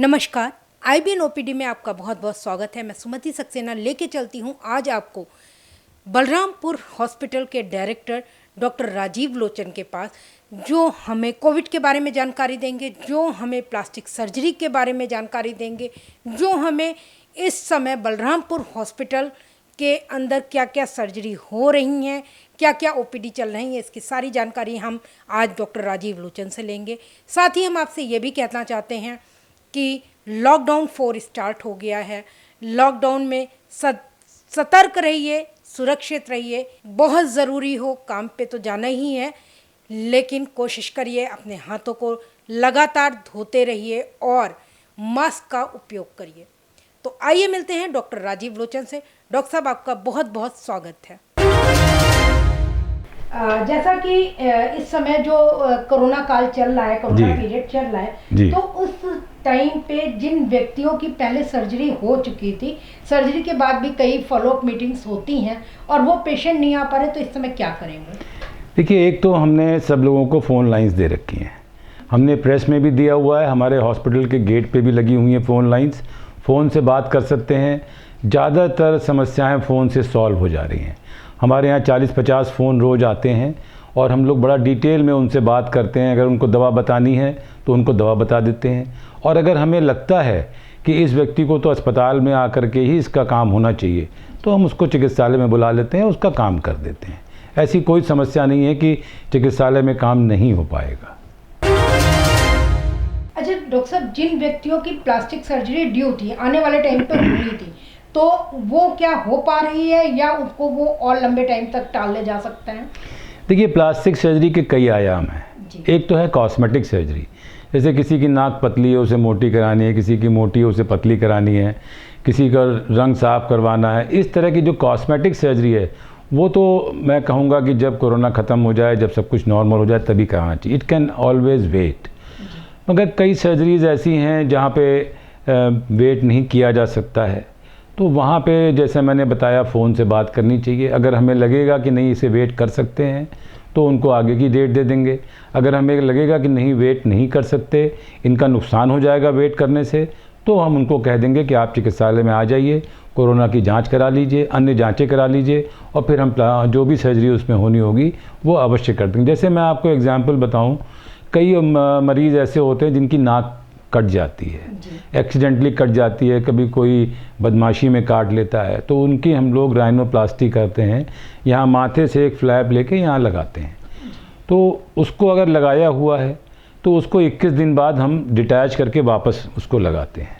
नमस्कार। IBN OPD में आपका बहुत बहुत स्वागत है। मैं सुमति सक्सेना लेके चलती हूँ आज आपको बलरामपुर हॉस्पिटल के डायरेक्टर डॉक्टर राजीव लोचन के पास, जो हमें कोविड के बारे में जानकारी देंगे, जो हमें प्लास्टिक सर्जरी के बारे में जानकारी देंगे, जो हमें इस समय बलरामपुर हॉस्पिटल के अंदर क्या क्या सर्जरी हो रही हैं, क्या क्या ओपीडी चल रही है, इसकी सारी जानकारी हम आज डॉक्टर राजीव लोचन से लेंगे। साथ ही हम आपसे ये भी कहना चाहते हैं कि लॉकडाउन 4 स्टार्ट हो गया है। लॉकडाउन में सतर्क रहिए, सुरक्षित रहिए। बहुत ज़रूरी हो काम पे तो जाना ही है, लेकिन कोशिश करिए अपने हाथों को लगातार धोते रहिए और मास्क का उपयोग करिए। तो आइए मिलते हैं डॉक्टर राजीव लोचन से। डॉक्टर साहब, आपका बहुत बहुत स्वागत है। जैसा कि इस समय जो कोरोना काल चल रहा है, कोरोना पीरियड चल रहा है, तो उस टाइम पे जिन व्यक्तियों की पहले सर्जरी हो चुकी थी, सर्जरी के बाद भी कई फॉलोअप मीटिंग्स होती हैं और वो पेशेंट नहीं आ पा रहे, तो इस समय क्या करेंगे? देखिए, एक तो हमने सब लोगों को फ़ोन लाइंस दे रखी हैं, हमने प्रेस में भी दिया हुआ है, हमारे हॉस्पिटल के गेट पे भी लगी हुई हैं फ़ोन लाइंस। फ़ोन से बात कर सकते हैं। ज़्यादातर समस्याएं फ़ोन से सॉल्व हो जा रही हैं। हमारे यहाँ 40-50 फ़ोन रोज़ आते हैं और हम लोग बड़ा डिटेल में उनसे बात करते हैं। अगर उनको दवा बतानी है तो उनको दवा बता देते हैं, और अगर हमें लगता है कि इस व्यक्ति को तो अस्पताल में आकर के ही इसका काम होना चाहिए, तो हम उसको चिकित्सालय में बुला लेते हैं, उसका काम कर देते हैं। ऐसी कोई समस्या नहीं है कि चिकित्सालय में काम नहीं हो पाएगा। अच्छा डॉक्टर साहब, जिन व्यक्तियों की प्लास्टिक सर्जरी ड्यू थी, आने वाले टाइम पे हुई थी, तो वो क्या हो पा रही है या उसको वो और लंबे टाइम तक टाले जा सकते हैं? देखिए, प्लास्टिक सर्जरी के कई आयाम हैं। एक तो है कॉस्मेटिक सर्जरी, जैसे किसी की नाक पतली है उसे मोटी करानी है, किसी की मोटी है उसे पतली करानी है, किसी का रंग साफ करवाना है। इस तरह की जो कॉस्मेटिक सर्जरी है वो तो मैं कहूँगा कि जब कोरोना ख़त्म हो जाए, जब सब कुछ नॉर्मल हो जाए, तभी कराना चाहिए। It can always wait. मगर कई सर्जरीज़ ऐसी हैं जहाँ पे वेट नहीं किया जा सकता है, तो वहाँ पे जैसे मैंने बताया फ़ोन से बात करनी चाहिए। अगर हमें लगेगा कि नहीं इसे वेट कर सकते हैं तो उनको आगे की डेट दे देंगे। अगर हमें लगेगा कि नहीं वेट नहीं कर सकते, इनका नुकसान हो जाएगा वेट करने से, तो हम उनको कह देंगे कि आप चिकित्सालय में आ जाइए, कोरोना की जांच करा लीजिए, अन्य जांचें करा लीजिए, और फिर हम जो भी सर्जरी उसमें होनी होगी वो अवश्य कर देंगे। जैसे मैं आपको एग्जांपल बताऊं, कई मरीज़ ऐसे होते हैं जिनकी नाक कट जाती है, एक्सीडेंटली कट जाती है, कभी कोई बदमाशी में काट लेता है, तो उनकी हम लोग राइनोप्लास्टी करते हैं। यहाँ माथे से एक फ्लैप लेके यहाँ लगाते हैं, तो उसको अगर लगाया हुआ है तो उसको 21 दिन बाद हम डिटैच करके वापस उसको लगाते हैं।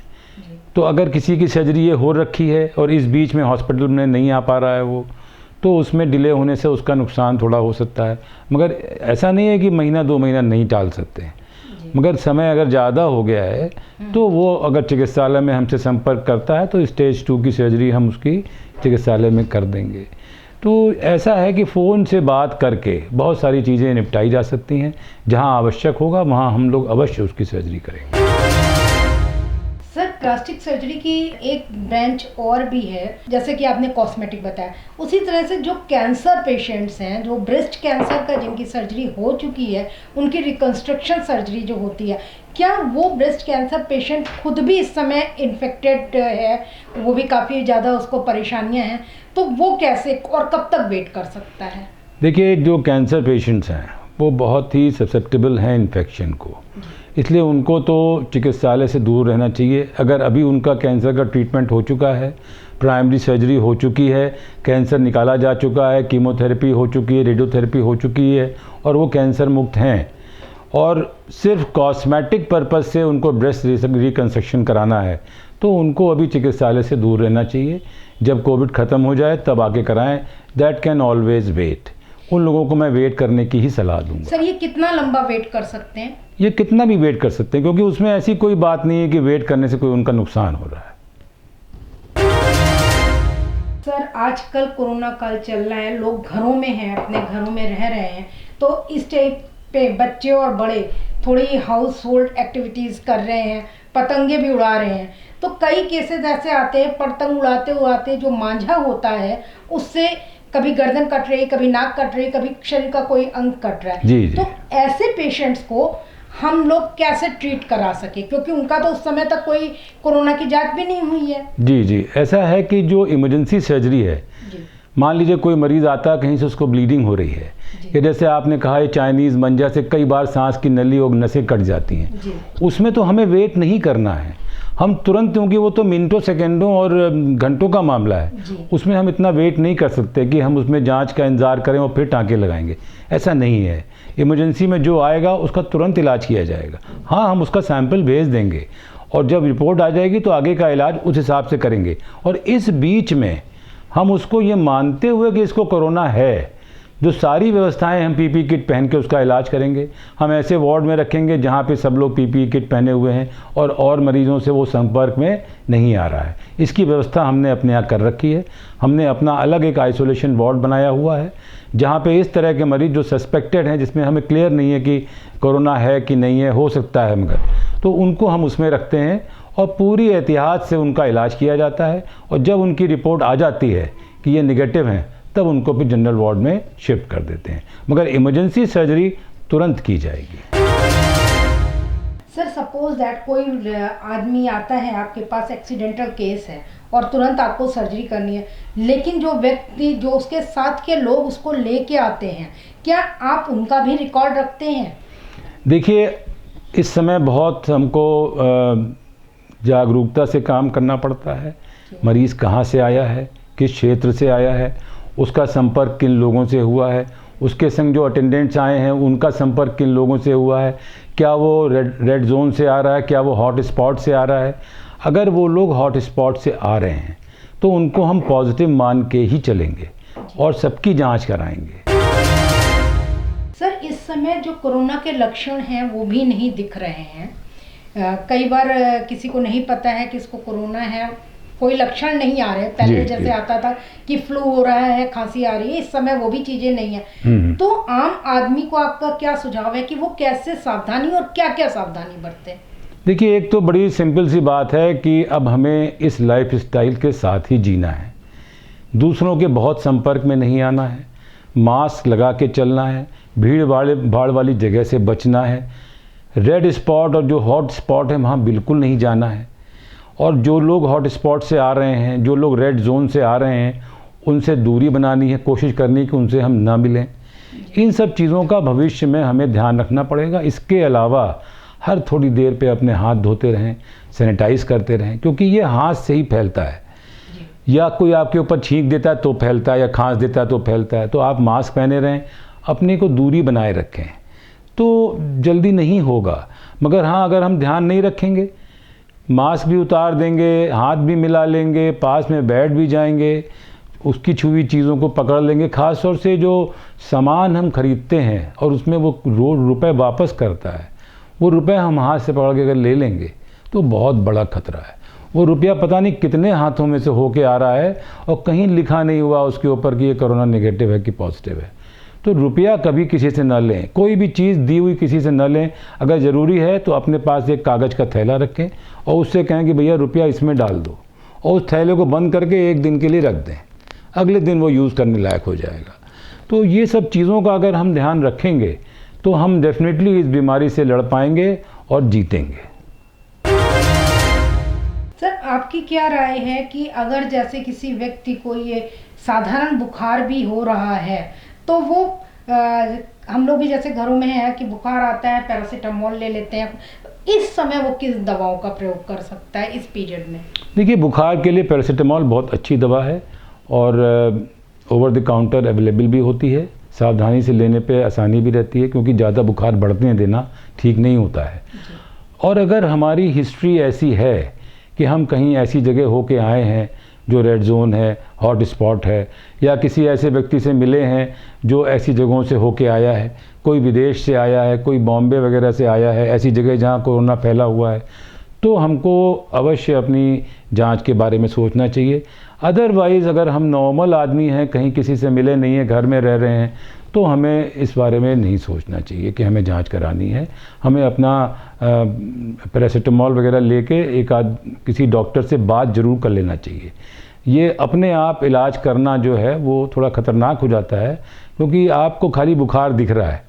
तो अगर किसी की सर्जरी ये हो रखी है और इस बीच में हॉस्पिटल में नहीं आ पा रहा है वो, तो उसमें डिले होने से उसका नुकसान थोड़ा हो सकता है। मगर ऐसा नहीं है कि महीना 2 महीना नहीं टाल सकते हैं, मगर समय अगर ज़्यादा हो गया है तो वो अगर चिकित्सालय में हमसे संपर्क करता है तो स्टेज 2 की सर्जरी हम उसकी चिकित्सालय में कर देंगे। तो ऐसा है कि फ़ोन से बात करके बहुत सारी चीज़ें निपटाई जा सकती हैं। जहां आवश्यक होगा वहां हम लोग अवश्य उसकी सर्जरी करेंगे। सर, प्लास्टिक सर्जरी की एक ब्रांच और भी है, जैसे कि आपने कॉस्मेटिक बताया, उसी तरह से जो कैंसर पेशेंट्स हैं, जो ब्रेस्ट कैंसर का जिनकी सर्जरी हो चुकी है, उनकी रिकंस्ट्रक्शन सर्जरी जो होती है, क्या वो ब्रेस्ट कैंसर पेशेंट खुद भी इस समय इन्फेक्टेड है, वो भी काफ़ी ज़्यादा उसको परेशानियां हैं, तो वो कैसे और कब तक वेट कर सकता है? देखिए, जो कैंसर पेशेंट्स हैं वो बहुत ही ससेप्टेबल हैं इन्फेक्शन को, इसलिए उनको तो चिकित्सालय से दूर रहना चाहिए। अगर अभी उनका कैंसर का ट्रीटमेंट हो चुका है, प्राइमरी सर्जरी हो चुकी है, कैंसर निकाला जा चुका है, कीमोथेरेपी हो चुकी है, रेडियोथेरेपी हो चुकी है और वो कैंसर मुक्त हैं, और सिर्फ कॉस्मेटिक पर्पज़ से उनको ब्रेस्ट रिकन्स्ट्रक्शन कराना है, तो उनको अभी चिकित्सालय से दूर रहना चाहिए। जब कोविड ख़त्म हो जाए तब आके कराएं। That can always wait. उन लोगों को मैं वेट करने की ही सलाह दूंगा। सर, ये कितना लंबा वेट कर सकते हैं? ये कितना भी वेट कर सकते हैं, क्योंकि उसमें ऐसी कोई बात नहीं है कि वेट करने से कोई उनका नुकसान हो रहा है। सर, आजकल कोरोना काल चल रहा है, लोग घरों में हैं, अपने घरों में रह रहे हैं, तो इस टाइप पे बच्चे और बड़े थोड़ी हाउस होल्ड एक्टिविटीज़ कर रहे हैं, पतंगे भी उड़ा रहे हैं, तो कई केसेस ऐसे आते हैं पतंग उड़ाते उड़ाते जो मांझा होता है उससे कभी गर्दन कट रही, कभी नाक कट रही, कभी शरीर का कोई अंग कट रहा है। जी। तो ऐसे पेशेंट्स को हम लोग कैसे ट्रीट करा सके, क्योंकि उनका तो उस समय तक कोई कोरोना की जांच भी नहीं हुई है। जी जी, ऐसा है कि जो इमरजेंसी सर्जरी है, मान लीजिए कोई मरीज़ आता है, कहीं से उसको ब्लीडिंग हो रही है, या जैसे आपने कहा ये चाइनीज़ मंजा से कई बार सांस की नली और नसें कट जाती हैं, उसमें तो हमें वेट नहीं करना है, हम तुरंत, क्योंकि वो तो मिनटों सेकंडों और घंटों का मामला है, उसमें हम इतना वेट नहीं कर सकते कि हम उसमें जांच का इंतज़ार करें और फिर टाँके लगाएंगे। ऐसा नहीं है। इमरजेंसी में जो आएगा उसका तुरंत इलाज किया जाएगा। हाँ, हम उसका सैंपल भेज देंगे और जब रिपोर्ट आ जाएगी तो आगे का इलाज उस हिसाब से करेंगे। और इस बीच में हम उसको ये मानते हुए कि इसको कोरोना है, जो सारी व्यवस्थाएं हम पीपी किट पहन के उसका इलाज करेंगे। हम ऐसे वार्ड में रखेंगे जहां पे सब लोग पीपी किट पहने हुए हैं और मरीज़ों से वो संपर्क में नहीं आ रहा है। इसकी व्यवस्था हमने अपने यहाँ कर रखी है। हमने अपना अलग एक आइसोलेशन वार्ड बनाया हुआ है जहाँ पे इस तरह के मरीज़ जो सस्पेक्टेड हैं, जिसमें हमें क्लियर नहीं है कि कोरोना है कि नहीं है, हो सकता है मगर, तो उनको हम उसमें रखते हैं और पूरी एहतियात से उनका इलाज किया जाता है। और जब उनकी रिपोर्ट आ जाती है कि ये निगेटिव हैं, तब उनको फिर जनरल वार्ड में शिफ्ट कर देते हैं, मगर इमरजेंसी सर्जरी तुरंत की जाएगी। सर, सपोज दैट कोई आदमी आता है आपके पास, एक्सीडेंटल केस है और तुरंत आपको सर्जरी करनी है, लेकिन जो व्यक्ति, जो उसके साथ के लोग उसको लेके आते हैं, क्या आप उनका भी रिकॉर्ड रखते हैं? देखिए, इस समय बहुत हमको जागरूकता से काम करना पड़ता है। मरीज़ कहाँ से आया है, किस क्षेत्र से आया है, उसका संपर्क किन लोगों से हुआ है, उसके संग जो अटेंडेंट्स आए हैं उनका संपर्क किन लोगों से हुआ है, क्या वो रेड जोन से आ रहा है, क्या वो हॉट स्पॉट से आ रहा है। अगर वो लोग हॉट स्पॉट से आ रहे हैं तो उनको हम पॉजिटिव मान के ही चलेंगे और सबकी जांच कराएंगे। सर, इस समय जो कोरोना के लक्षण हैं वो भी नहीं दिख रहे हैं। कई बार किसी को नहीं पता है कि इसको कोरोना है, कोई लक्षण नहीं आ रहे। पहले जैसे आता था कि फ्लू हो रहा है, खांसी आ रही है, इस समय वो भी चीजें नहीं है। तो आम आदमी को आपका क्या सुझाव है कि वो कैसे सावधानी और क्या क्या सावधानी बरते? देखिए, एक तो बड़ी सिंपल सी बात है कि अब हमें इस लाइफ स्टाइल के साथ ही जीना है। दूसरों के बहुत संपर्क में नहीं आना है, मास्क लगा के चलना है, भीड़ भाड़ वाली जगह से बचना है, रेड स्पॉट और जो हॉट स्पॉट है वहाँ बिल्कुल नहीं जाना है। और जो लोग हॉट स्पॉट से आ रहे हैं, जो लोग रेड जोन से आ रहे हैं, उनसे दूरी बनानी है, कोशिश करनी कि उनसे हम ना मिलें। इन सब चीज़ों का भविष्य में हमें ध्यान रखना पड़ेगा। इसके अलावा हर थोड़ी देर पे अपने हाथ धोते रहें, सैनिटाइज़ करते रहें, क्योंकि ये हाथ से ही फैलता है। या कोई आपके ऊपर छींक देता है तो फैलता है, या खांस देता है तो फैलता है। तो आप मास्क पहने रहें, अपने को दूरी बनाए रखें, तो जल्दी नहीं होगा। मगर हाँ, अगर हम ध्यान नहीं रखेंगे, मास्क भी उतार देंगे, हाथ भी मिला लेंगे, पास में बैठ भी जाएंगे, उसकी छुई चीज़ों को पकड़ लेंगे, ख़ास तौर से जो सामान हम खरीदते हैं और उसमें वो रुपए वापस करता है, वो रुपए हम हाथ से पकड़ के अगर ले लेंगे तो बहुत बड़ा खतरा है। वो रुपया पता नहीं कितने हाथों में से होके आ रहा है और कहीं लिखा नहीं हुआ उसके ऊपर कि ये कोरोना नेगेटिव है कि पॉजिटिव है। तो रुपया कभी किसी से न लें, कोई भी चीज़ दी हुई किसी से न लें। अगर ज़रूरी है तो अपने पास एक कागज़ का थैला रखें और उससे कहें कि भैया रुपया इसमें डाल दो, और उस थैले को बंद करके एक दिन के लिए रख दें, अगले दिन वो यूज़ करने लायक हो जाएगा। तो ये सब चीज़ों का अगर हम ध्यान रखेंगे तो हम डेफिनेटली इस बीमारी से लड़ पाएंगे और जीतेंगे। सर, आपकी क्या राय है कि अगर जैसे किसी व्यक्ति को ये साधारण बुखार भी हो रहा है तो वो हम लोग भी जैसे घरों में है कि बुखार आता है, पैरासीटामोल ले लेते हैं, इस समय वो किस दवाओं का प्रयोग कर सकता है इस पीरियड में? देखिए, बुखार के लिए पैरासीटामोल बहुत अच्छी दवा है और ओवर द काउंटर अवेलेबल भी होती है। सावधानी से लेने पे आसानी भी रहती है, क्योंकि ज़्यादा बुखार बढ़ने देना ठीक नहीं होता है। और अगर हमारी हिस्ट्री ऐसी है कि हम कहीं ऐसी जगह होके आए हैं जो रेड जोन है, हॉट स्पॉट है, या किसी ऐसे व्यक्ति से मिले हैं जो ऐसी जगहों से होके आया है, कोई विदेश से आया है, कोई बॉम्बे वगैरह से आया है, ऐसी जगह जहाँ कोरोना फैला हुआ है, तो हमको अवश्य अपनी जांच के बारे में सोचना चाहिए। अदरवाइज़ अगर हम नॉर्मल आदमी हैं, कहीं किसी से मिले नहीं हैं, घर में रह रहे हैं, तो हमें इस बारे में नहीं सोचना चाहिए कि हमें जांच करानी है। हमें अपना पैरासीटामोल वगैरह लेके किसी डॉक्टर से बात ज़रूर कर लेना चाहिए। ये अपने आप इलाज करना जो है वो थोड़ा ख़तरनाक हो जाता है, क्योंकि आपको खाली बुखार दिख रहा है,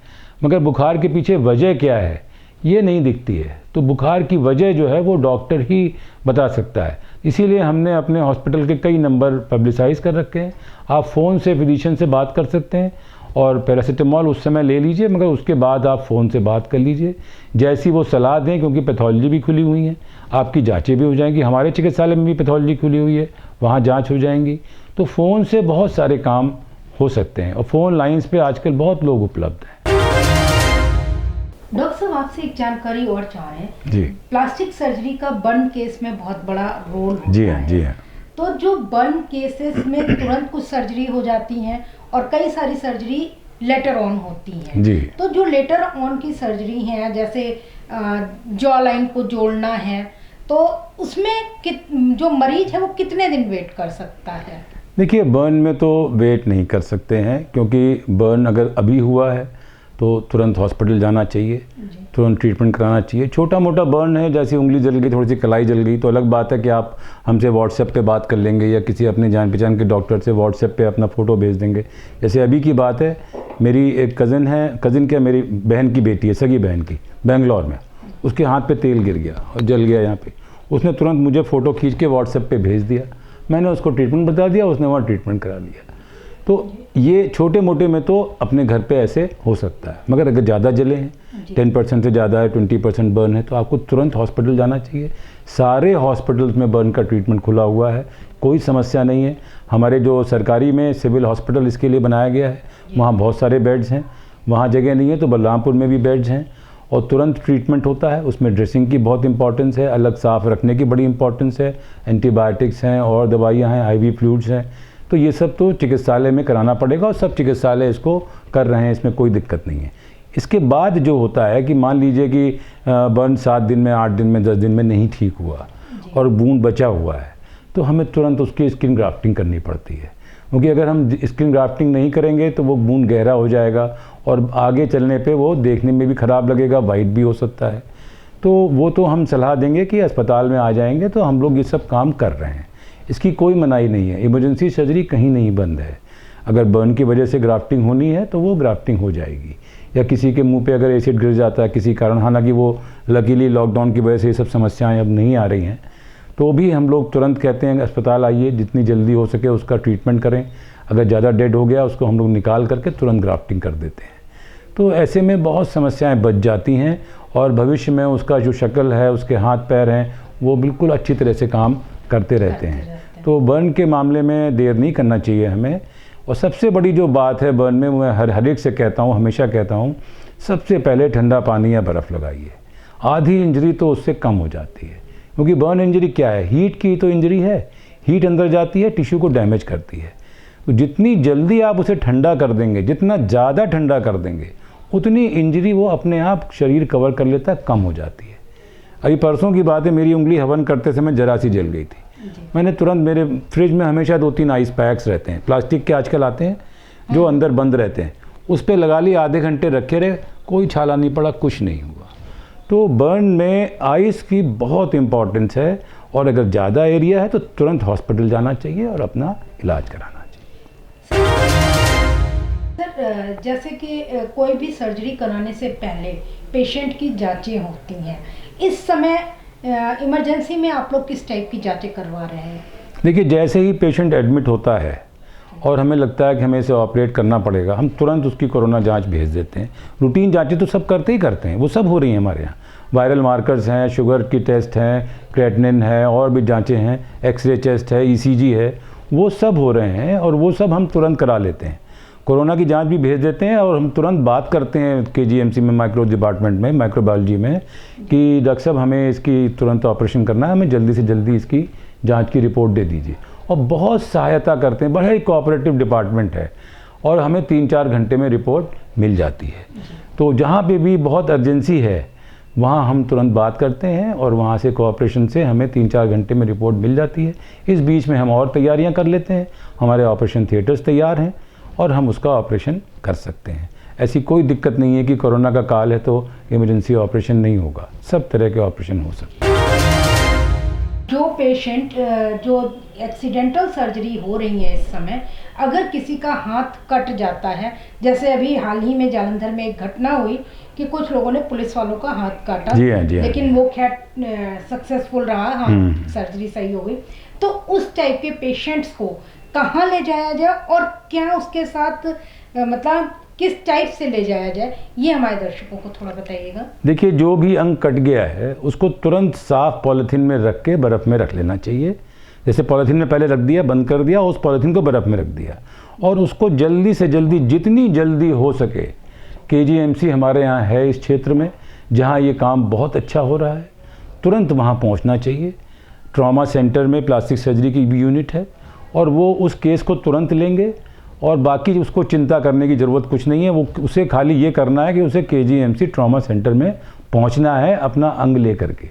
मगर बुखार के पीछे वजह क्या है ये नहीं दिखती है। तो बुखार की वजह जो है वो डॉक्टर ही बता सकता है। इसीलिए हमने अपने हॉस्पिटल के कई नंबर पब्लिसाइज कर रखे हैं। आप फ़ोन से फिजिशियन से बात कर सकते हैं और पैरासीटामॉल उस समय ले लीजिए, मगर उसके बाद आप फ़ोन से बात कर लीजिए जैसी वो सलाह दें, क्योंकि पैथोलॉजी भी खुली हुई है, आपकी जांचें भी हो जाएंगी। हमारे चिकित्सालय में भी पैथोलॉजी खुली हुई है, वहाँ जांच हो जाएंगी। तो फ़ोन से बहुत सारे काम हो सकते हैं और फ़ोन लाइंस पे आजकल बहुत लोग उपलब्ध हैं। डॉक्टर साहब, आपसे एक जानकारी और चाह रहे हैं जी। प्लास्टिक सर्जरी का बर्न केस में बहुत बड़ा रोल होता जी है। हाँ, जी हाँ। तो जो बर्न केसेस में तुरंत कुछ सर्जरी हो जाती हैं और कई सारी सर्जरी लेटर ऑन होती हैं। जी। तो जो लेटर ऑन की सर्जरी हैं, जैसे जॉ लाइन को जोड़ना है, तो उसमें जो मरीज है वो कितने दिन वेट कर सकता है? देखिए, बर्न में तो वेट नहीं कर सकते हैं, क्योंकि बर्न अगर अभी हुआ है तो तुरंत हॉस्पिटल जाना चाहिए, तुरंत ट्रीटमेंट कराना चाहिए। छोटा मोटा बर्न है, जैसे उंगली जल गई, थोड़ी सी कलाई जल गई, तो अलग बात है कि आप हमसे व्हाट्सएप पे बात कर लेंगे या किसी अपने जान पहचान के डॉक्टर से व्हाट्सएप पे अपना फ़ोटो भेज देंगे। जैसे अभी की बात है, मेरी एक कज़न क्या, मेरी बहन की बेटी है, सगी बहन की, बेंगलोर में, उसके हाथ पे तेल गिर गया और जल गया यहाँ पे। उसने तुरंत मुझे फ़ोटो खींच के व्हाट्सएप पे भेज दिया, मैंने उसको ट्रीटमेंट बता दिया, उसने वहाँ ट्रीटमेंट करा दिया। तो ये छोटे मोटे में तो अपने घर पे ऐसे हो सकता है, मगर अगर ज़्यादा जले हैं, 10% से ज़्यादा है, 20% बर्न है, तो आपको तुरंत हॉस्पिटल जाना चाहिए। सारे हॉस्पिटल्स में बर्न का ट्रीटमेंट खुला हुआ है, कोई समस्या नहीं है। हमारे जो सरकारी में सिविल हॉस्पिटल इसके लिए बनाया गया है, वहाँ बहुत सारे बेड्स हैं। वहाँ जगह नहीं है तो बलरामपुर में भी बेड्स हैं और तुरंत ट्रीटमेंट होता है। उसमें ड्रेसिंग की बहुत इंपॉर्टेंस है, अलग साफ़ रखने की बड़ी इंपॉर्टेंस है, एंटीबायोटिक्स हैं और दवाइयाँ हैं, IV फ्लूइड्स हैं। तो ये सब तो चिकित्सालय में कराना पड़ेगा और सब चिकित्सालय इसको कर रहे हैं, इसमें कोई दिक्कत नहीं है। इसके बाद जो होता है कि मान लीजिए कि बर्न 7 दिन में, 8 दिन में, 10 दिन में नहीं ठीक हुआ और वूंड बचा हुआ है, तो हमें तुरंत उसकी स्किन ग्राफ्टिंग करनी पड़ती है, क्योंकि अगर हम स्किन ग्राफ्टिंग नहीं करेंगे तो वो वूंड गहरा हो जाएगा और आगे चलने पे वो देखने में भी ख़राब लगेगा, वाइट भी हो सकता है। तो वो तो हम सलाह देंगे कि अस्पताल में आ जाएंगे, तो हम लोग ये सब काम कर रहे हैं, इसकी कोई मनाही नहीं है। इमरजेंसी सर्जरी कहीं नहीं बंद है। अगर बर्न की वजह से ग्राफ्टिंग होनी है तो वो ग्राफ्टिंग हो जाएगी, या किसी के मुंह पे अगर एसिड गिर जाता है किसी कारण, हालांकि वो लकीली लॉकडाउन की वजह से ये सब समस्याएं अब नहीं आ रही हैं, तो भी हम लोग तुरंत कहते हैं अस्पताल आइए, जितनी जल्दी हो सके उसका ट्रीटमेंट करें। अगर ज़्यादा डेड हो गया उसको हम लोग निकाल करके तुरंत ग्राफ्टिंग कर देते हैं। तो ऐसे में बहुत समस्याएँ बच जाती हैं और भविष्य में उसका जो शक्ल है, उसके हाथ पैर हैं, वो बिल्कुल अच्छी तरह से काम करते रहते हैं। तो बर्न के मामले में देर नहीं करना चाहिए हमें। और सबसे बड़ी जो बात है बर्न में, मैं हर एक से कहता हूँ, हमेशा कहता हूँ, सबसे पहले ठंडा पानी या बर्फ़ लगाइए। आधी इंजरी तो उससे कम हो जाती है, क्योंकि बर्न इंजरी क्या है, हीट की तो इंजरी है, हीट अंदर जाती है, टिश्यू को डैमेज करती है। तो जितनी जल्दी आप उसे ठंडा कर देंगे, जितना ज़्यादा ठंडा कर देंगे, उतनी इंजरी वो अपने आप शरीर कवर कर लेता है, कम हो जाती है। अभी परसों की बात है, मेरी उंगली हवन करते समय जरा सी जल गई थी। मैंने तुरंत, मेरे फ्रिज में हमेशा 2-3 आइस पैक्स रहते हैं, प्लास्टिक के आजकल आते हैं जो अंदर बंद रहते हैं, उस पर लगा ली, आधे घंटे रखे रहे, कोई छाला नहीं पड़ा, कुछ नहीं हुआ। तो बर्न में आइस की बहुत इम्पॉर्टेंस है और अगर ज़्यादा एरिया है तो तुरंत हॉस्पिटल जाना चाहिए और अपना इलाज कराना चाहिए। सर, जैसे कि कोई भी सर्जरी कराने से पहले पेशेंट की जांचें होती हैं, इस समय इमरजेंसी में आप लोग किस टाइप की जांचें करवा रहे हैं? देखिए, जैसे ही पेशेंट एडमिट होता है और हमें लगता है कि हमें इसे ऑपरेट करना पड़ेगा, हम तुरंत उसकी कोरोना जांच भेज देते हैं। रूटीन जांचें तो सब करते ही करते हैं, वो सब हो रही हैं हमारे यहाँ। वायरल मार्कर्स हैं, शुगर की टेस्ट हैं, क्रेटिनिन है, और भी जांचें हैं, एक्सरे टेस्ट है, ECG है, वो सब हो रहे हैं और वो सब हम तुरंत करा लेते हैं। कोरोना की जांच भी भेज देते हैं और हम तुरंत बात करते हैं KGMC में, माइक्रो डिपार्टमेंट में, माइक्रोबायोलॉजी में, कि डॉक्टर साहब हमें इसकी तुरंत ऑपरेशन करना है, हमें जल्दी से जल्दी इसकी जांच की रिपोर्ट दे दीजिए। और बहुत सहायता करते हैं, बड़ा ही कोऑपरेटिव डिपार्टमेंट है और हमें 3-4 घंटे में रिपोर्ट मिल जाती है। तो जहाँ पे भी बहुत अर्जेंसी है वहाँ हम तुरंत बात करते हैं और वहाँ से कोऑपरेशन से हमें 3-4 घंटे में रिपोर्ट मिल जाती है। इस बीच में हम और तैयारियाँ कर लेते हैं, हमारे ऑपरेशन थिएटर्स तैयार हैं और हम उसका ऑपरेशन कर सकते हैं। ऐसी कोई दिक्कत नहीं है कि कोरोना का काल है तो इमरजेंसी ऑपरेशन नहीं होगा, सब तरह के ऑपरेशन हो सकते हैं। जो पेशेंट जो एक्सीडेंटल सर्जरी हो रही है इस समय, अगर किसी का हाथ कट जाता है, जैसे अभी हाल ही में जालंधर में एक घटना हुई कि कुछ लोगों ने पुलिस वालों का हाथ काटा, जी हाँ, जी हाँ, लेकिन वो खैर सक्सेसफुल रहा, हाथ सर्जरी सही हो गई। तो उस टाइप के पेशेंट्स को कहाँ ले जाया जाए और क्या उसके साथ मतलब किस टाइप से ले जाया जाए, ये हमारे दर्शकों को थोड़ा बताइएगा। देखिए, जो भी अंग कट गया है उसको तुरंत साफ पॉलीथीन में रख के बर्फ़ में रख लेना चाहिए। जैसे पॉलीथीन में पहले रख दिया, बंद कर दिया, उस पॉलीथीन को बर्फ़ में रख दिया और उसको जल्दी से जल्दी, जितनी जल्दी हो सके, KGMC हमारे यहाँ है इस क्षेत्र में जहाँ ये काम बहुत अच्छा हो रहा है, तुरंत वहाँ पहुँचना चाहिए। ट्रॉमा सेंटर में प्लास्टिक सर्जरी की भी यूनिट है और वो उस केस को तुरंत लेंगे और बाकी उसको चिंता करने की ज़रूरत कुछ नहीं है। वो उसे खाली ये करना है कि उसे KGMC ट्रॉमा सेंटर में पहुंचना है अपना अंग ले करके।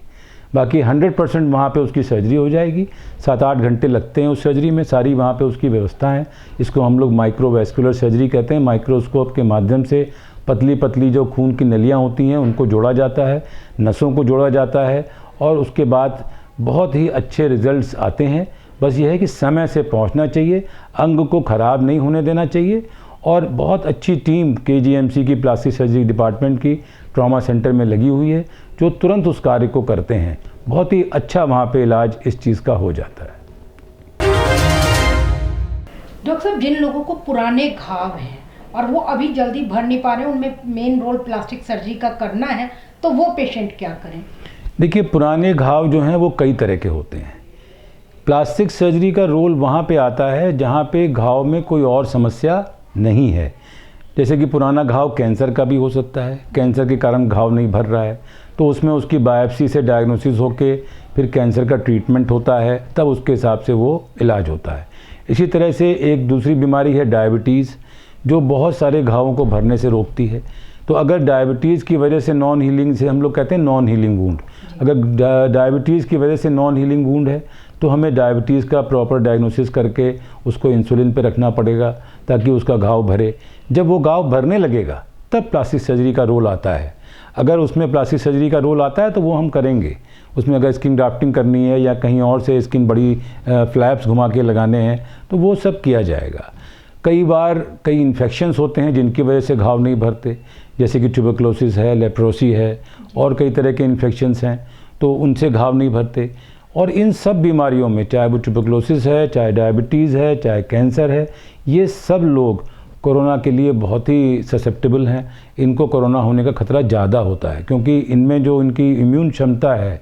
बाकी 100% वहाँ पे उसकी सर्जरी हो जाएगी। 7-8 घंटे लगते हैं उस सर्जरी में, सारी वहाँ पे उसकी व्यवस्था है। इसको हम लोग माइक्रोवैस्कुलर सर्जरी कहते हैं। माइक्रोस्कोप के माध्यम से पतली पतली जो खून की नलियाँ होती हैं उनको जोड़ा जाता है, नसों को जोड़ा जाता है और उसके बाद बहुत ही अच्छे रिजल्ट्स आते हैं। बस ये है कि समय से पहुंचना चाहिए, अंग को ख़राब नहीं होने देना चाहिए और बहुत अच्छी टीम KGMC की प्लास्टिक सर्जरी डिपार्टमेंट की ट्रॉमा सेंटर में लगी हुई है जो तुरंत उस कार्य को करते हैं। बहुत ही अच्छा वहाँ पे इलाज इस चीज़ का हो जाता है। डॉक्टर साहब, जिन लोगों को पुराने घाव हैं और वो अभी जल्दी भर नहीं पा रहे, उनमें मेन रोल प्लास्टिक सर्जरी का करना है, तो वो पेशेंट क्या करें? देखिए, पुराने घाव जो हैं वो कई तरह के होते हैं। प्लास्टिक सर्जरी का रोल वहाँ पे आता है जहाँ पे घाव में कोई और समस्या नहीं है। जैसे कि पुराना घाव कैंसर का भी हो सकता है, कैंसर के कारण घाव नहीं भर रहा है तो उसमें उसकी बायोप्सी से डायग्नोसिस होके फिर कैंसर का ट्रीटमेंट होता है, तब उसके हिसाब से वो इलाज होता है। इसी तरह से एक दूसरी बीमारी है डायबिटीज़, जो बहुत सारे घावों को भरने से रोकती है। तो अगर डायबिटीज़ की वजह से नॉन हीलिंग, से हम लोग कहते हैं नॉन हीलिंग वूंड, अगर डायबिटीज़ की वजह से नॉन हीलिंग वूंड है तो हमें डायबिटीज़ का प्रॉपर डायग्नोसिस करके उसको इंसुलिन पे रखना पड़ेगा ताकि उसका घाव भरे। जब वो घाव भरने लगेगा तब प्लास्टिक सर्जरी का रोल आता है। अगर उसमें प्लास्टिक सर्जरी का रोल आता है तो वो हम करेंगे। उसमें अगर स्किन ड्राफ्टिंग करनी है या कहीं और से स्किन बड़ी फ्लैप्स घुमा के लगाने हैं तो वो सब किया जाएगा। कई बार कई इन्फेक्शंस होते हैं जिनकी वजह से घाव नहीं भरते, जैसे कि ट्यूबरक्लोसिस है, लेप्रोसी है और कई तरह के इन्फेक्शंस हैं, तो उनसे घाव नहीं भरते। और इन सब बीमारियों में, चाहे वो ट्यूबरक्लोसिस है, चाहे डायबिटीज़ है, चाहे कैंसर है, ये सब लोग कोरोना के लिए बहुत ही ससेप्टेबल हैं। इनको कोरोना होने का खतरा ज़्यादा होता है क्योंकि इनमें जो इनकी इम्यून क्षमता है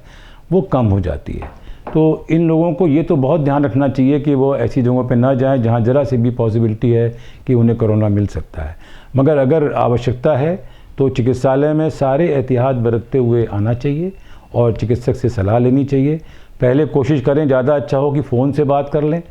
वो कम हो जाती है। तो इन लोगों को ये तो बहुत ध्यान रखना चाहिए कि वो ऐसी जगहों पे ना जाएं जहाँ ज़रा सी भी पॉसिबिलिटी है कि उन्हें कोरोना मिल सकता है। मगर अगर आवश्यकता है तो चिकित्सालय में सारे एहतियात बरतते हुए आना चाहिए और चिकित्सक से सलाह लेनी चाहिए। पहले कोशिश करें, ज़्यादा अच्छा हो कि फ़ोन से बात कर लें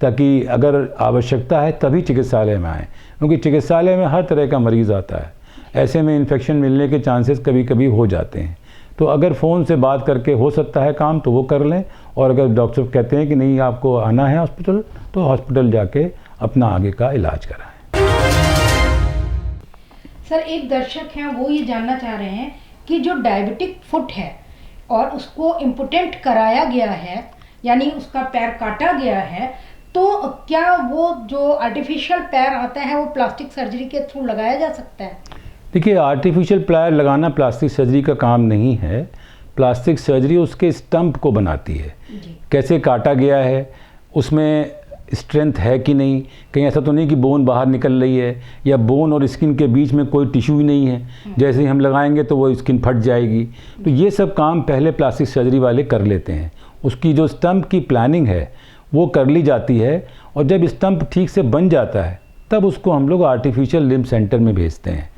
ताकि अगर आवश्यकता है तभी चिकित्सालय में आएँ, क्योंकि चिकित्सालय में हर तरह का मरीज़ आता है। ऐसे में इन्फेक्शन मिलने के चांसेस कभी कभी हो जाते हैं। तो अगर फ़ोन से बात करके हो सकता है काम तो वो कर लें, और अगर डॉक्टर कहते हैं कि नहीं आपको आना है हॉस्पिटल तो हॉस्पिटल जाके अपना आगे का इलाज कराएं। सर, एक दर्शक हैं वो ये जानना चाह रहे हैं कि जो डायबिटिक फुट है और उसको इम्पोर्टेंट कराया गया है, यानी उसका पैर काटा गया है, तो क्या वो जो आर्टिफिशियल पैर आता है वो प्लास्टिक सर्जरी के थ्रू लगाया जा सकता है? देखिए, आर्टिफिशियल पैर लगाना प्लास्टिक सर्जरी का काम नहीं है। प्लास्टिक सर्जरी उसके स्टंप को बनाती है, कैसे काटा गया है, उसमें स्ट्रेंथ है कि नहीं, कहीं ऐसा तो नहीं कि बोन बाहर निकल रही है या बोन और स्किन के बीच में कोई टिश्यू ही नहीं है, जैसे ही हम लगाएंगे तो वो स्किन फट जाएगी। तो ये सब काम पहले प्लास्टिक सर्जरी वाले कर लेते हैं। उसकी जो स्टंप की प्लानिंग है वो कर ली जाती है और जब स्टंप ठीक से बन जाता है तब उसको हम लोग आर्टिफिशियल लिम्ब सेंटर में भेजते हैं,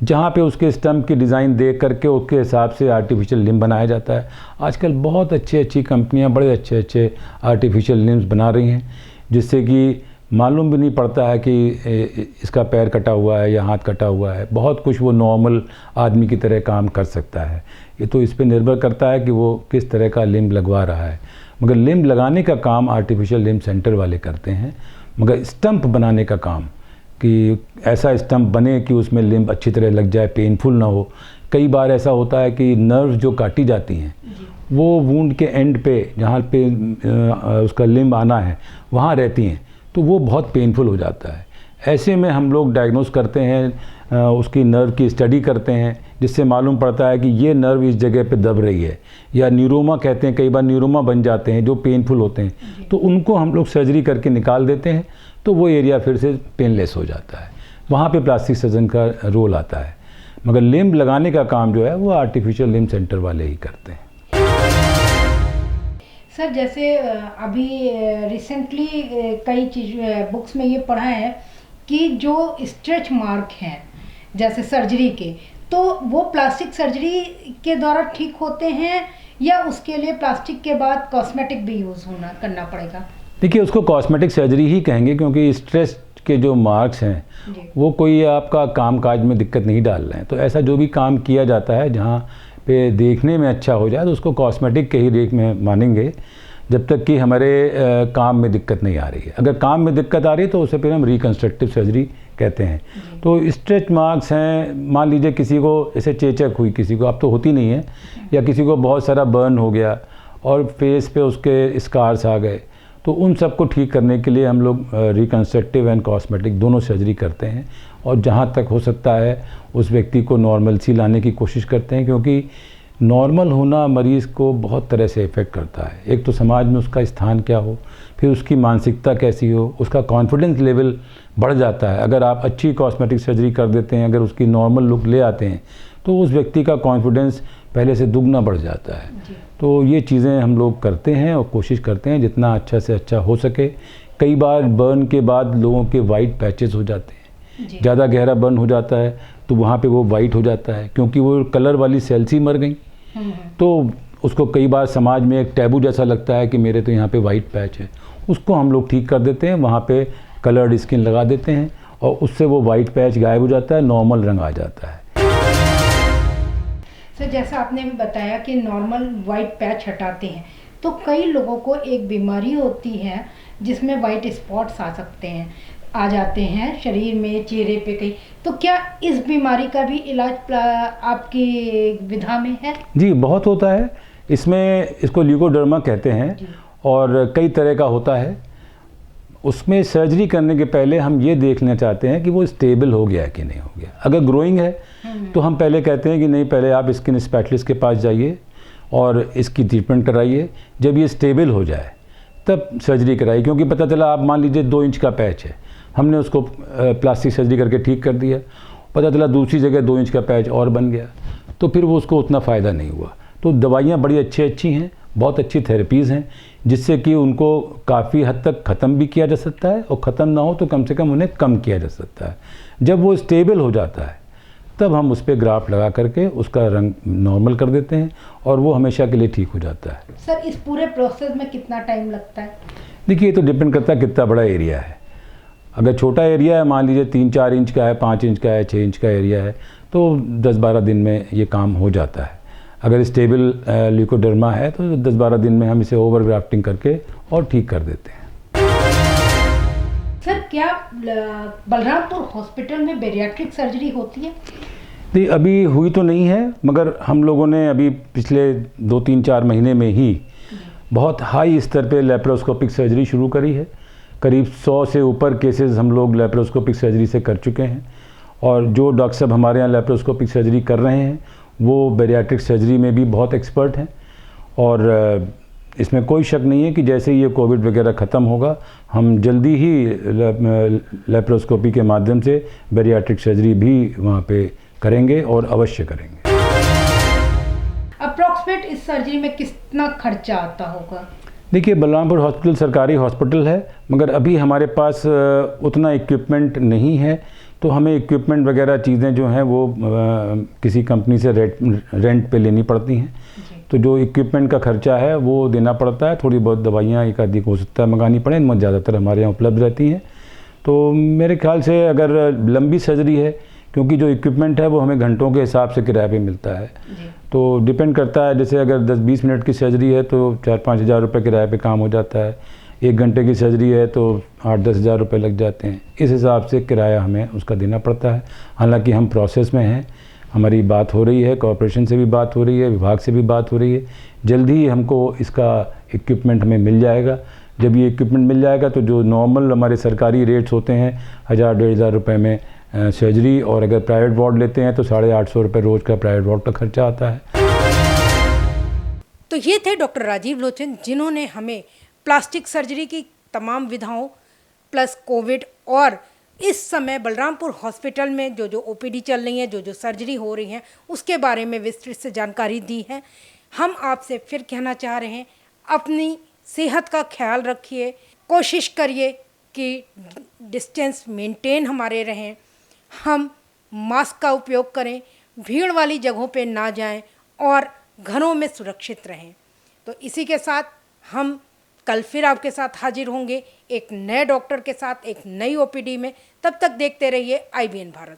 जहाँ पे उसके स्टंप की डिज़ाइन देख करके उसके हिसाब से आर्टिफिशियल लिम्ब बनाया जाता है। आजकल बहुत अच्छी कंपनियाँ बड़े अच्छे आर्टिफिशियल लिम्ब्स बना रही हैं, जिससे कि मालूम भी नहीं पड़ता है कि इसका पैर कटा हुआ है या हाथ कटा हुआ है। बहुत कुछ वो नॉर्मल आदमी की तरह काम कर सकता है। ये तो इस पर निर्भर करता है कि वो किस तरह का लिम्ब लगवा रहा है। मगर लिम्ब लगाने का काम आर्टिफिशियल लिम्ब सेंटर वाले करते हैं, मगर स्टंप बनाने का काम कि ऐसा स्टंप बने कि उसमें लिम्ब अच्छी तरह लग जाए, पेनफुल ना हो। कई बार ऐसा होता है कि नर्व जो काटी जाती हैं वो वूंड के एंड पे जहाँ पे उसका लिम्ब आना है वहाँ रहती हैं, तो वो बहुत पेनफुल हो जाता है। ऐसे में हम लोग डायग्नोस करते हैं, उसकी नर्व की स्टडी करते हैं, जिससे मालूम पड़ता है कि ये नर्व इस जगह पे दब रही है, या न्यूरोमा कहते हैं, कई बार न्यूरोमा बन जाते हैं जो पेनफुल होते हैं, तो उनको हम लोग सर्जरी करके निकाल देते हैं, तो वो एरिया फिर से पेनलेस हो जाता है। वहाँ पे प्लास्टिक सर्जन का रोल आता है, मगर लिम्ब लगाने का काम जो है वो आर्टिफिशियल लिम्ब सेंटर वाले ही करते हैं। सर जैसे अभी रिसेंटली कई चीज बुक्स में ये पढ़ा है कि जो स्ट्रेच मार्क हैं जैसे सर्जरी के, तो वो प्लास्टिक सर्जरी के द्वारा ठीक होते हैं या उसके लिए प्लास्टिक के बाद कॉस्मेटिक भी यूज़ करना पड़ेगा? देखिए, उसको कॉस्मेटिक सर्जरी ही कहेंगे, क्योंकि स्ट्रेस के जो मार्क्स हैं वो कोई आपका काम काज में दिक्कत नहीं डाल रहे हैं। तो ऐसा जो भी काम किया जाता है जहाँ पे देखने में अच्छा हो जाए तो उसको कॉस्मेटिक के ही रेट में मानेंगे, जब तक कि हमारे काम में दिक्कत नहीं आ रही है। अगर काम में दिक्कत आ रही है तो उसे फिर हम रिकन्स्ट्रक्टिव सर्जरी कहते हैं। तो स्ट्रेच मार्क्स हैं, मान लीजिए किसी को ऐसे चेचक हुई, किसी को, अब तो होती नहीं है, या किसी को बहुत सारा बर्न हो गया और फेस पे उसके स्कार्स आ गए, तो उन सब को ठीक करने के लिए हम लोग रिकन्स्ट्रक्टिव एंड कॉस्मेटिक दोनों सर्जरी करते हैं। और जहाँ तक हो सकता है उस व्यक्ति को नॉर्मलसी लाने की कोशिश करते हैं, क्योंकि नॉर्मल होना मरीज़ को बहुत तरह से इफ़ेक्ट करता है। एक तो समाज में उसका स्थान क्या हो, फिर उसकी मानसिकता कैसी हो, उसका कॉन्फिडेंस लेवल बढ़ जाता है। अगर आप अच्छी कॉस्मेटिक सर्जरी कर देते हैं, अगर उसकी नॉर्मल लुक ले आते हैं, तो उस व्यक्ति का कॉन्फिडेंस पहले से दुगना बढ़ जाता है। तो ये चीज़ें हम लोग करते हैं और कोशिश करते हैं जितना अच्छा से अच्छा हो सके। कई बार बर्न के बाद लोगों के वाइट पैचेस हो जाते हैं, ज़्यादा गहरा बर्न हो जाता है तो वहाँ पे वो वाइट हो जाता है, क्योंकि वो कलर वाली सेल्स ही मर गई। तो उसको कई बार समाज में एक टैबू जैसा लगता है कि मेरे तो यहाँ पे वाइट पैच है, उसको हम लोग ठीक कर देते हैं, वहाँ पे कलर्ड स्किन लगा देते हैं और उससे वो वाइट पैच गायब हो जाता है, नॉर्मल रंग आ जाता है। सर जैसा आपने भी बताया कि नॉर्मल वाइट पैच हटाते हैं, तो कई लोगों को एक बीमारी होती है जिसमें वाइट स्पॉट्स आ जाते हैं शरीर में, चेहरे पे कहीं, तो क्या इस बीमारी का भी इलाज आपकी विधा में है? जी, बहुत होता है इसमें। इसको ल्यूकोडर्मा कहते हैं और कई तरह का होता है। उसमें सर्जरी करने के पहले हम ये देखना चाहते हैं कि वो स्टेबल हो गया है कि नहीं हो गया। अगर ग्रोइंग है तो हम पहले कहते हैं कि नहीं, पहले आप स्किन स्पेशलिस्ट के पास जाइए और इसकी ट्रीटमेंट कराइए। जब ये स्टेबल हो जाए तब सर्जरी कराइए, क्योंकि पता चला आप मान लीजिए 2 इंच का पैच है, हमने उसको प्लास्टिक सर्जरी करके ठीक कर दिया, पता चला दूसरी जगह 2 इंच का पैच और बन गया, तो फिर वो उसको उतना फ़ायदा नहीं हुआ। तो दवाइयाँ बड़ी अच्छी हैं, बहुत अच्छी थेरेपीज़ हैं, जिससे कि उनको काफ़ी हद तक ख़त्म भी किया जा सकता है, और ख़त्म ना हो तो कम से कम उन्हें कम किया जा सकता है। जब वो स्टेबल हो जाता है तब हम उस पर ग्राफ्ट लगा करके उसका रंग नॉर्मल कर देते हैं और वो हमेशा के लिए ठीक हो जाता है। सर इस पूरे प्रोसेस में कितना टाइम लगता है? देखिए, ये तो डिपेंड करता है कितना बड़ा एरिया है। अगर छोटा एरिया है, मान लीजिए 3-4 इंच का है, 5 इंच का है, 6 इंच का एरिया है, तो 10-12 दिन में ये काम हो जाता है। अगर स्टेबल ल्यूकोडर्मा है तो 10-12 दिन में हम इसे ओवर ग्राफ्टिंग करके और ठीक कर देते हैं। सर क्या बलरामपुर हॉस्पिटल में बेरियाट्रिक सर्जरी होती है? नहीं, अभी हुई तो नहीं है, मगर हम लोगों ने अभी पिछले 2-3-4 महीने में ही बहुत हाई स्तर पे लेप्रोस्कोपिक सर्जरी शुरू करी है। करीब 100 से ऊपर केसेस हम लोग लेप्रोस्कोपिक सर्जरी से कर चुके हैं, और जो डॉक्टर साहब हमारे यहाँ लेप्रोस्कोपिक सर्जरी कर रहे हैं वो बेरियाट्रिक सर्जरी में भी बहुत एक्सपर्ट हैं। और इसमें कोई शक नहीं है कि जैसे ये कोविड वगैरह ख़त्म होगा, हम जल्दी ही लेप्रोस्कोपी के माध्यम से बेरियाट्रिक सर्जरी भी वहाँ पे करेंगे और अवश्य करेंगे। अप्रॉक्सीमेट इस सर्जरी में कितना खर्चा आता होगा? देखिए, बलरामपुर हॉस्पिटल सरकारी हॉस्पिटल है, मगर अभी हमारे पास उतना इक्विपमेंट नहीं है, तो हमें इक्विपमेंट वगैरह चीज़ें जो हैं वो किसी कंपनी से रेंट पे लेनी पड़ती हैं। तो जो इक्विपमेंट का खर्चा है वो देना पड़ता है। थोड़ी बहुत दवाइयाँ एक आदि हो सकता है मंगानी पड़े, मगर ज़्यादातर हमारे यहाँ उपलब्ध रहती हैं। तो मेरे ख्याल से अगर लंबी सर्जरी है, क्योंकि जो इक्विपमेंट है वो हमें घंटों के हिसाब से किराए पे मिलता है, तो डिपेंड करता है। जैसे अगर 10-20 मिनट की सर्जरी है तो 4-5 हज़ार रुपये किराए पे काम हो जाता है। 1 घंटे की सर्जरी है तो 8-10 हज़ार रुपये लग जाते हैं। इस हिसाब से किराया हमें उसका देना पड़ता है। हालांकि हम प्रोसेस में हैं, हमारी बात हो रही है, कॉर्पोरेशन से भी बात हो रही है, विभाग से भी बात हो रही है। जल्दी ही हमको इसका इक्विपमेंट हमें मिल जाएगा। जब ये इक्विपमेंट मिल जाएगा तो जो नॉर्मल हमारे सरकारी रेट्स होते हैं 1000-1500 रुपये में सर्जरी, और अगर प्राइवेट वार्ड लेते हैं तो 850 रुपये रोज़ का प्राइवेट वार्ड का खर्चा आता है। तो ये थे डॉक्टर राजीव लोचन, जिन्होंने हमें प्लास्टिक सर्जरी की तमाम विधाओं प्लस कोविड और इस समय बलरामपुर हॉस्पिटल में जो ओपीडी चल रही है, जो सर्जरी हो रही है, उसके बारे में विस्तृत से जानकारी दी है। हम आपसे फिर कहना चाह रहे हैं, अपनी सेहत का ख्याल रखिए, कोशिश करिए कि डिस्टेंस मेंटेन हमारे रहें, हम मास्क का उपयोग करें, भीड़ वाली जगहों पे ना जाएं और घरों में सुरक्षित रहें। तो इसी के साथ हम कल फिर आपके साथ हाजिर होंगे एक नए डॉक्टर के साथ, एक नई ओपीडी में। तब तक देखते रहिए IBN भारत।